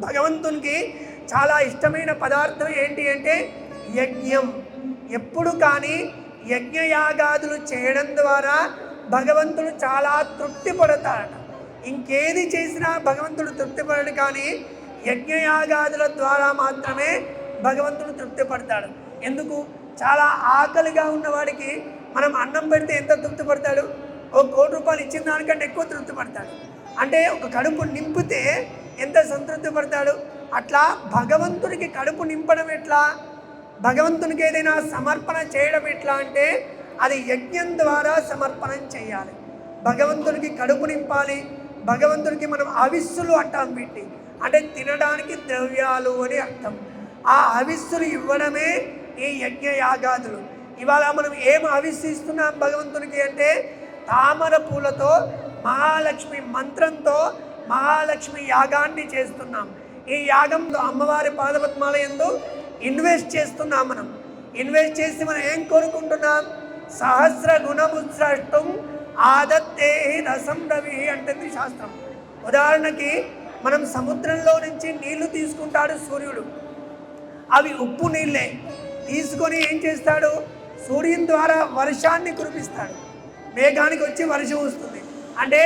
భగవంతునికి చాలా ఇష్టమైన పదార్థం ఏంటి అంటే యజ్ఞం. ఎప్పుడు కానీ యజ్ఞయాగాదులు చేయడం ద్వారా భగవంతుడు చాలా తృప్తి పడతాడట. ఇంకేది చేసినా భగవంతుడు తృప్తి పడడు, కానీ యజ్ఞయాగాదుల ద్వారా మాత్రమే భగవంతుడు తృప్తి పడతాడు. ఎందుకు? చాలా ఆకలిగా ఉన్నవాడికి మనం అన్నం పెడితే ఎంత తృప్తి పడతాడు? ఒక ₹1,00,00,000 ఇచ్చిన దానికంటే ఎక్కువ తృప్తి పడతాడు. అంటే ఒక కడుపు నింపితే ఎంత సంతృప్తి పడతాడు? అట్లా భగవంతుడికి కడుపు నింపడం ఎట్లా? భగవంతునికి ఏదైనా సమర్పణ చేయడం ఎట్లా అంటే అది యజ్ఞం ద్వారా సమర్పణం చేయాలి. భగవంతునికి కడుపు నింపాలి. భగవంతునికి మనం హవిస్సులు అంటాం వీటిని, అంటే తినడానికి ద్రవ్యాలు అని అర్థం. ఆ హవిస్సులు ఇవ్వడమే ఈ యజ్ఞయాగాదులు. ఇవాళ మనం ఏం హవిస్సు ఇస్తున్నాం భగవంతునికి అంటే తామర పూలతో మహాలక్ష్మి మంత్రంతో మహాలక్ష్మి యాగాన్ని చేస్తున్నాం. ఈ యాగంలో అమ్మవారి పాదపద్మాల యందు ఇన్వెస్ట్ చేస్తున్నాం. మనం ఇన్వెస్ట్ చేసి మనం ఏం కోరుకుంటున్నాం? సహస్ర గుణముత్సృష్టం ఆదత్తే రసం రవి అంటుంది శాస్త్రం. ఉదాహరణకి మనం సముద్రంలో నుంచి నీళ్లు తీసుకుంటాడు సూర్యుడు. అవి ఉప్పు నీళ్ళే. తీసుకొని ఏం చేస్తాడు? సూర్యుని ద్వారా వర్షాన్ని కురిపిస్తాడు. మేఘానికి వచ్చి వర్షం వస్తుంది. అంటే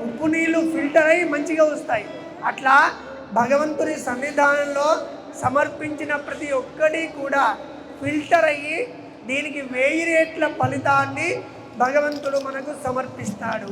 ఉప్పు నీళ్ళు ఫిల్టర్ అయ్యి మంచిగా వస్తాయి. అట్లా భగవంతుని సన్నిధానంలో సమర్పించిన ప్రతి ఒక్కటి కూడా ఫిల్టర్ అయ్యి దీనికి 1000 రెట్ల ఫలితాన్ని భగవంతుడు మనకు సమర్పిస్తాడు.